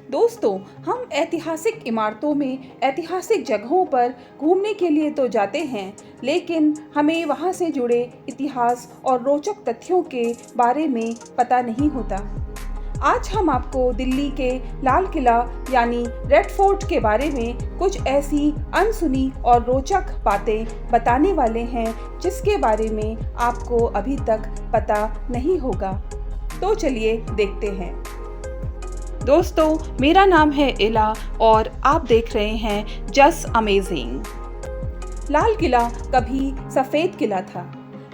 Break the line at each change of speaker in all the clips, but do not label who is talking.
दोस्तों, हम ऐतिहासिक इमारतों में ऐतिहासिक जगहों पर घूमने के लिए तो जाते हैं, लेकिन हमें वहाँ से जुड़े इतिहास और रोचक तथ्यों के बारे में पता नहीं होता। आज हम आपको दिल्ली के लाल किला यानी रेड फोर्ट के बारे में कुछ ऐसी अनसुनी और रोचक बातें बताने वाले हैं जिसके बारे में आपको अभी तक पता नहीं होगा। तो चलिए देखते हैं। दोस्तों, मेरा नाम है इला और आप देख रहे हैं जस्ट अमेजिंग। लाल किला कभी सफ़ेद किला था।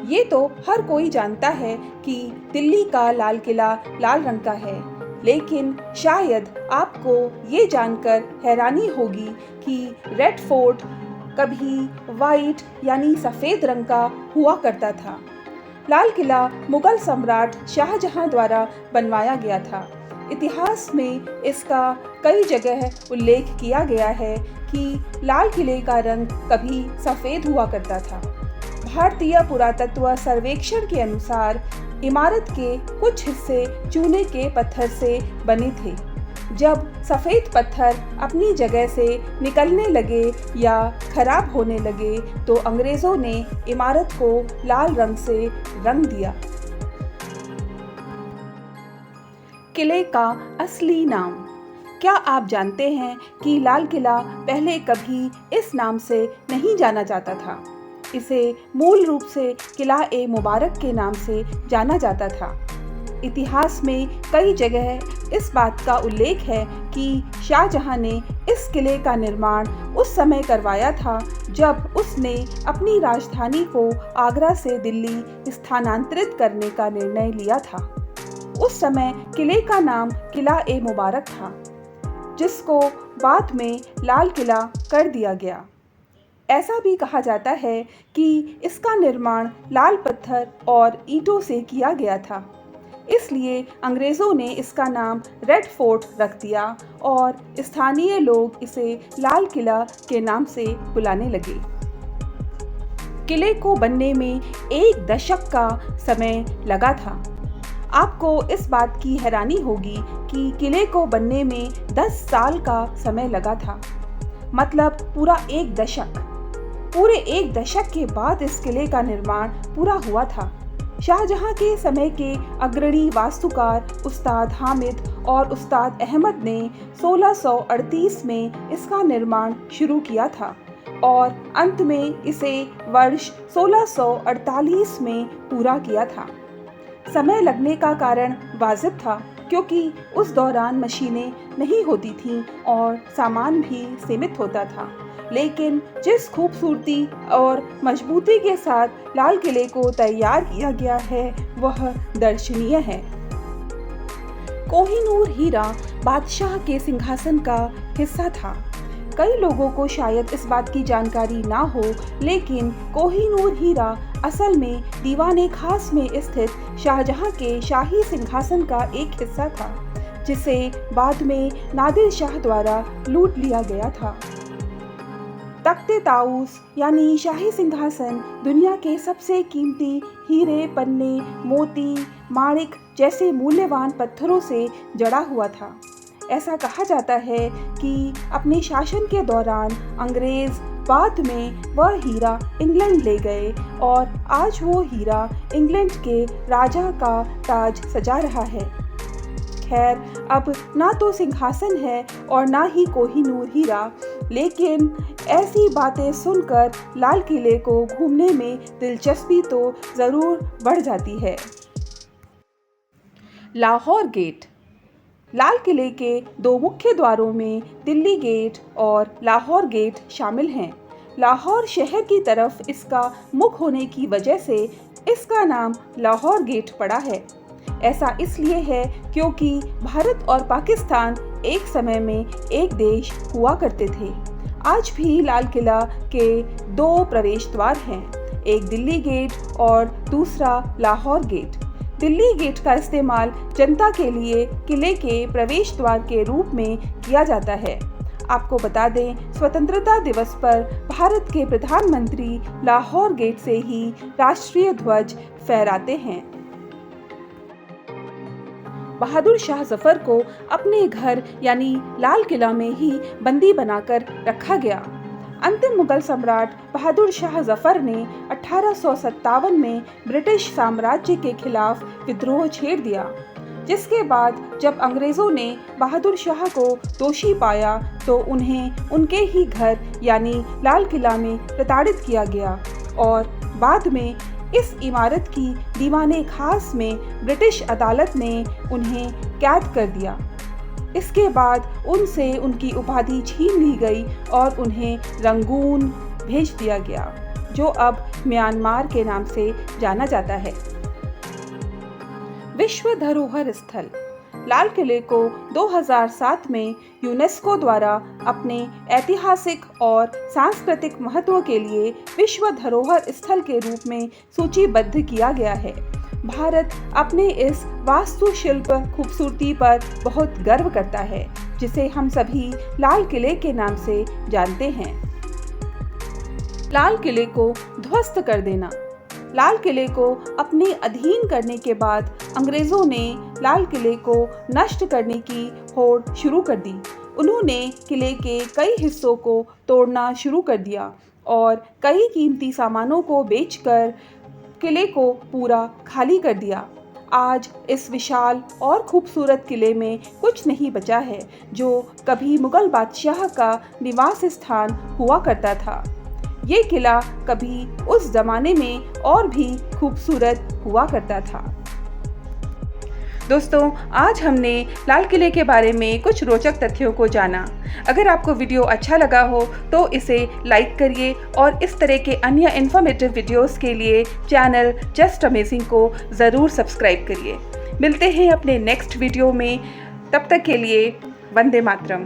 ये तो हर कोई जानता है कि दिल्ली का लाल किला लाल रंग का है, लेकिन शायद आपको ये जानकर हैरानी होगी कि रेड फोर्ट कभी वाइट यानी सफ़ेद रंग का हुआ करता था। लाल किला मुगल सम्राट शाहजहां द्वारा बनवाया गया था। इतिहास में इसका कई जगह उल्लेख किया गया है कि लाल किले का रंग कभी सफ़ेद हुआ करता था। भारतीय पुरातत्व सर्वेक्षण के अनुसार इमारत के कुछ हिस्से चूने के पत्थर से बने थे। जब सफ़ेद पत्थर अपनी जगह से निकलने लगे या खराब होने लगे तो अंग्रेज़ों ने इमारत को लाल रंग से रंग दिया। किले का असली नाम। क्या आप जानते हैं कि लाल किला पहले कभी इस नाम से नहीं जाना जाता था? इसे मूल रूप से किला ए मुबारक के नाम से जाना जाता था। इतिहास में कई जगह इस बात का उल्लेख है कि शाहजहां ने इस किले का निर्माण उस समय करवाया था जब उसने अपनी राजधानी को आगरा से दिल्ली स्थानांतरित करने का निर्णय लिया था। उस समय किले का नाम किला ए मुबारक था, जिसको बाद में लाल किला कर दिया गया। ऐसा भी कहा जाता है कि इसका निर्माण लाल पत्थर और ईंटों से किया गया था, इसलिए अंग्रेज़ों ने इसका नाम रेड फोर्ट रख दिया और स्थानीय लोग इसे लाल किला के नाम से बुलाने लगे। किले को बनने में 1 दशक का समय लगा था। आपको इस बात की हैरानी होगी कि किले को बनने में 10 साल का समय लगा था, मतलब पूरा 1 दशक। पूरे 1 दशक के बाद इस किले का निर्माण पूरा हुआ था। शाहजहां के समय के अग्रणी वास्तुकार उस्ताद हामिद और उस्ताद अहमद ने 1638 में इसका निर्माण शुरू किया था और अंत में इसे वर्ष 1648 में पूरा किया था। समय लगने का कारण वाजिब था, क्योंकि उस दौरान मशीनें नहीं होती थीं और सामान भी सीमित होता था। लेकिन जिस खूबसूरती और मजबूती के साथ लाल किले को तैयार किया गया है वह दर्शनीय है। कोहिनूर हीरा बादशाह के सिंहासन का हिस्सा था। कई लोगों को शायद इस बात की जानकारी ना हो, लेकिन कोहिनूर हीरा असल में दीवाने खास में स्थित शाहजहां के शाही सिंहासन का एक हिस्सा था, जिसे बाद में नादिर शाह द्वारा लूट लिया गया था। तख्ते ताऊस यानी शाही सिंहासन दुनिया के सबसे कीमती हीरे, पन्ने, मोती, माणिक जैसे मूल्यवान पत्थरों से जड़ा हुआ था। ऐसा कहा जाता है कि अपने शासन के दौरान अंग्रेज बाद में वह हीरा इंग्लैंड ले गए और आज वो हीरा इंग्लैंड के राजा का ताज सजा रहा है। खैर, अब ना तो सिंहासन है और ना ही कोहिनूर हीरा, लेकिन ऐसी बातें सुनकर लाल किले को घूमने में दिलचस्पी तो ज़रूर बढ़ जाती है। लाहौर गेट। लाल किले के 2 मुख्य द्वारों में दिल्ली गेट और लाहौर गेट शामिल हैं। लाहौर शहर की तरफ इसका मुख होने की वजह से इसका नाम लाहौर गेट पड़ा है। ऐसा इसलिए है क्योंकि भारत और पाकिस्तान एक समय में एक देश हुआ करते थे। आज भी लाल किला के 2 प्रवेश द्वार हैं, एक दिल्ली गेट और दूसरा लाहौर गेट। दिल्ली गेट का इस्तेमाल जनता के लिए किले के प्रवेश द्वार के रूप में किया जाता है। आपको बता दें, स्वतंत्रता दिवस पर भारत के प्रधानमंत्री लाहौर गेट से ही राष्ट्रीय ध्वज फहराते हैं। बहादुर शाह जफर को अपने घर यानी लाल किला में ही बंदी बनाकर रखा गया। अंतिम मुगल सम्राट बहादुर शाह जफर ने 1857 में ब्रिटिश साम्राज्य के खिलाफ विद्रोह छेड़ दिया, जिसके बाद जब अंग्रेजों ने बहादुर शाह को दोषी पाया तो उन्हें उनके ही घर यानी लाल किला में प्रताड़ित किया गया और बाद में इस इमारत की दीवाने खास में ब्रिटिश अदालत ने उन्हें कैद कर दिया। इसके बाद उनसे उनकी उपाधि छीन ली गई और उन्हें रंगून भेज दिया गया, जो अब म्यांमार के नाम से जाना जाता है। विश्व धरोहर स्थल लाल किले को 2007 में यूनेस्को द्वारा अपने ऐतिहासिक और सांस्कृतिक महत्व के लिए विश्व धरोहर स्थल के रूप में सूचीबद्ध किया गया है। भारत अपने इस वास्तुशिल्प खूबसूरती पर बहुत गर्व करता है, जिसे हम सभी लाल किले के नाम से जानते हैं। लाल किले को ध्वस्त कर देना। लाल किले को अपने अधीन करने के बाद अंग्रेजों ने लाल किले को नष्ट करने की होड़ शुरू कर दी। उन्होंने किले के कई हिस्सों को तोड़ना शुरू कर दिया और कई कीमती सामानों को बेचकर किले को पूरा खाली कर दिया। आज इस विशाल और खूबसूरत किले में कुछ नहीं बचा है, जो कभी मुगल बादशाह का निवास स्थान हुआ करता था। ये किला कभी उस जमाने में और भी खूबसूरत हुआ करता था। दोस्तों, आज हमने लाल किले के बारे में कुछ रोचक तथ्यों को जाना। अगर आपको वीडियो अच्छा लगा हो तो इसे लाइक करिए और इस तरह के अन्य इन्फॉर्मेटिव वीडियोस के लिए चैनल जस्ट अमेजिंग को ज़रूर सब्सक्राइब करिए। मिलते हैं अपने नेक्स्ट वीडियो में, तब तक के लिए वंदे मातरम।